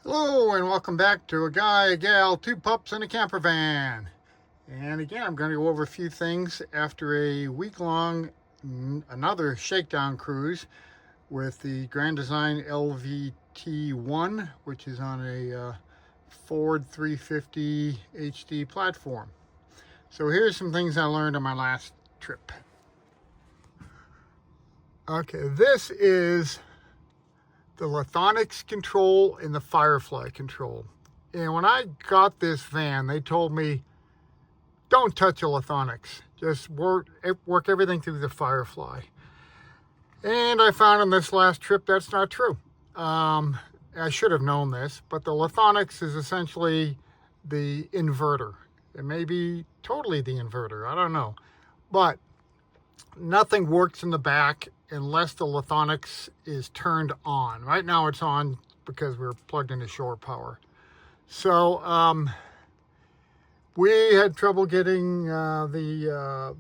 Hello and welcome back to a guy, a gal, two pups, and a camper van. And again, I'm going to go over a few things after a week-long another shakedown cruise with the Grand Design LVT1, which is on a Ford 350 HD platform. So here's some things I learned on my last trip. Okay, this is the Lithonics control and the Firefly control. And when I got this van, they told me, don't touch the Lithonics. Just work everything through the Firefly. And I found on this last trip that's not true. I should have known this, but the Lithonics is essentially the inverter. It may be totally the inverter, I don't know. But nothing works in the back unless the Lithonics is turned on. Right now it's on because we're plugged into shore power. So we had trouble getting the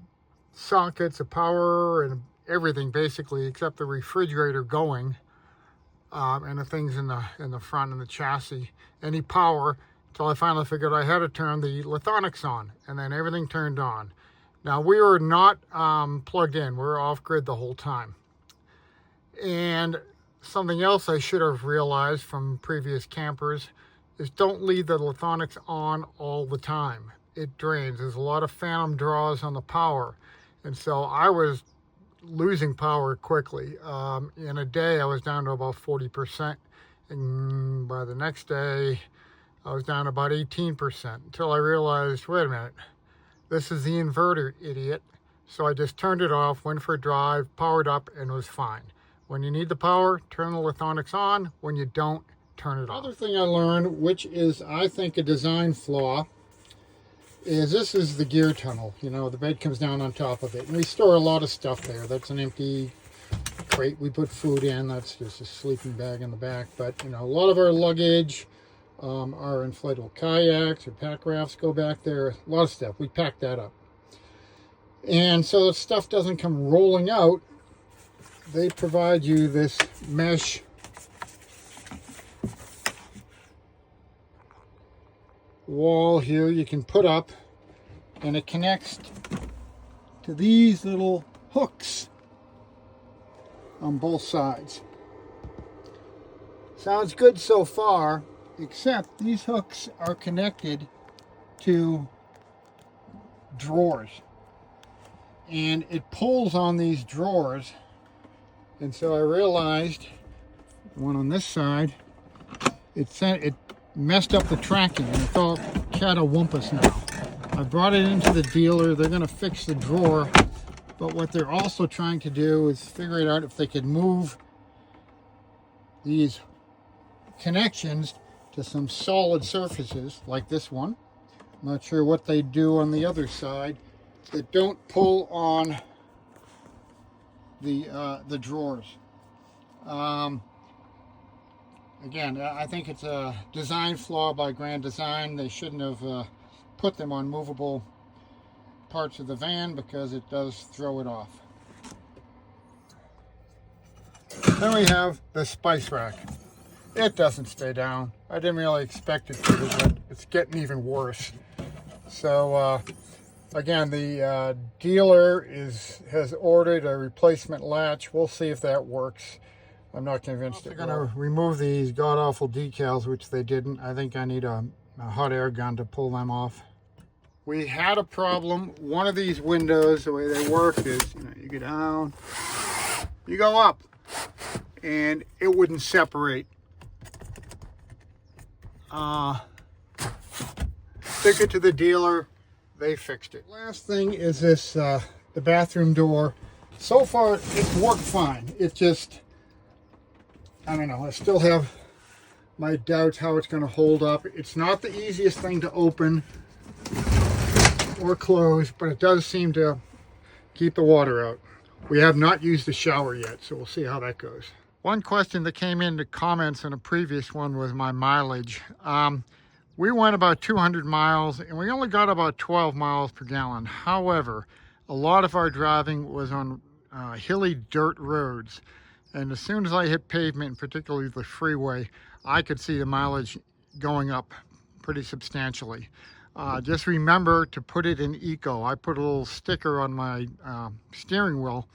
sockets, the power, and everything basically except the refrigerator going, and the things in the front and the chassis, any power, until I finally figured I had to turn the Lithonics on, and then everything turned on. Now we were not plugged in, we were off grid the whole time. And something else I should have realized from previous campers is don't leave the Lithonics on all the time. It drains. There's a lot of phantom draws on the power. And so I was losing power quickly. In a day, I was down to about 40%. And by the next day, I was down to about 18% until I realized, wait a minute, this is the inverter, idiot. So I just turned it off, went for a drive, powered up, and was fine. When you need the power, turn the Lithonics on. When you don't, turn it off. Another thing I learned, which is, I think, a design flaw, is this is the gear tunnel. You know, the bed comes down on top of it. And we store a lot of stuff there. That's an empty crate we put food in. That's just a sleeping bag in the back. But, you know, a lot of our luggage, our inflatable kayaks or pack rafts go back there. A lot of stuff. We pack that up. And so the stuff doesn't come rolling out. They provide you this mesh wall here you can put up, and it connects to these little hooks on both sides. Sounds good so far, except these hooks are connected to drawers, and it pulls on these drawers. And so I realized, one on this side, it messed up the tracking, and it's all catawampus now. I brought it into the dealer. They're going to fix the drawer, but what they're also trying to do is figure it out if they could move these connections to some solid surfaces like this one. I'm not sure what they do on the other side that don't pull on the drawers. Again, I think it's a design flaw by Grand Design. They shouldn't have put them on movable parts of the van because it does throw it off. Then we have the spice rack. It doesn't stay down. I didn't really expect it to, but it's getting even worse. So again, the dealer has ordered a replacement latch. We'll see if that works. I'm not convinced they're going to remove these god-awful decals, which they didn't. I think I need a hot air gun to pull them off. We had a problem. One of these windows, the way they work is, you go down, you go up, and it wouldn't separate. Took it to the dealer. They fixed it. Last thing is this, the bathroom door. So far, it's worked fine. It just, I don't know, I still have my doubts how it's going to hold up. It's not the easiest thing to open or close, but it does seem to keep the water out. We have not used the shower yet, so we'll see how that goes. One question that came into comments in a previous one was my mileage. We went about 200 miles and we only got about 12 miles per gallon. However, a lot of our driving was on hilly dirt roads. And as soon as I hit pavement, particularly the freeway, I could see the mileage going up pretty substantially. Just remember to put it in eco. I put a little sticker on my steering wheel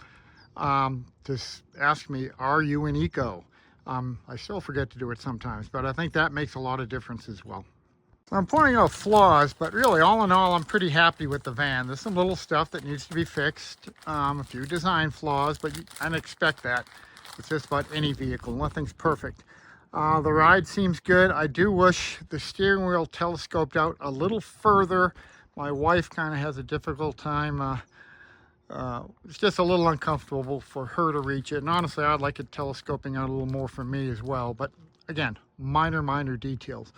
to ask me, are you in eco? I still forget to do it sometimes, but I think that makes a lot of difference as well. So I'm pointing out flaws, but really all in all, I'm pretty happy with the van. There's some little stuff that needs to be fixed, a few design flaws, but I'd expect that. It's just about any vehicle, nothing's perfect. The ride seems good. I do wish the steering wheel telescoped out a little further. My wife kind of has a difficult time. It's just a little uncomfortable for her to reach it. And honestly, I'd like it telescoping out a little more for me as well. But again, minor details.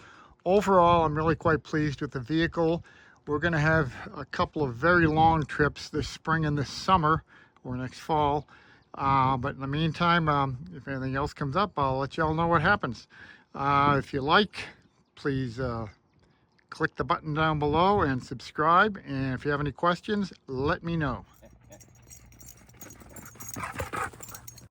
Overall, I'm really quite pleased with the vehicle. We're going to have a couple of very long trips this spring and this summer or next fall. But in the meantime, if anything else comes up, I'll let y'all know what happens. If you like, please click the button down below and subscribe. And if you have any questions, let me know.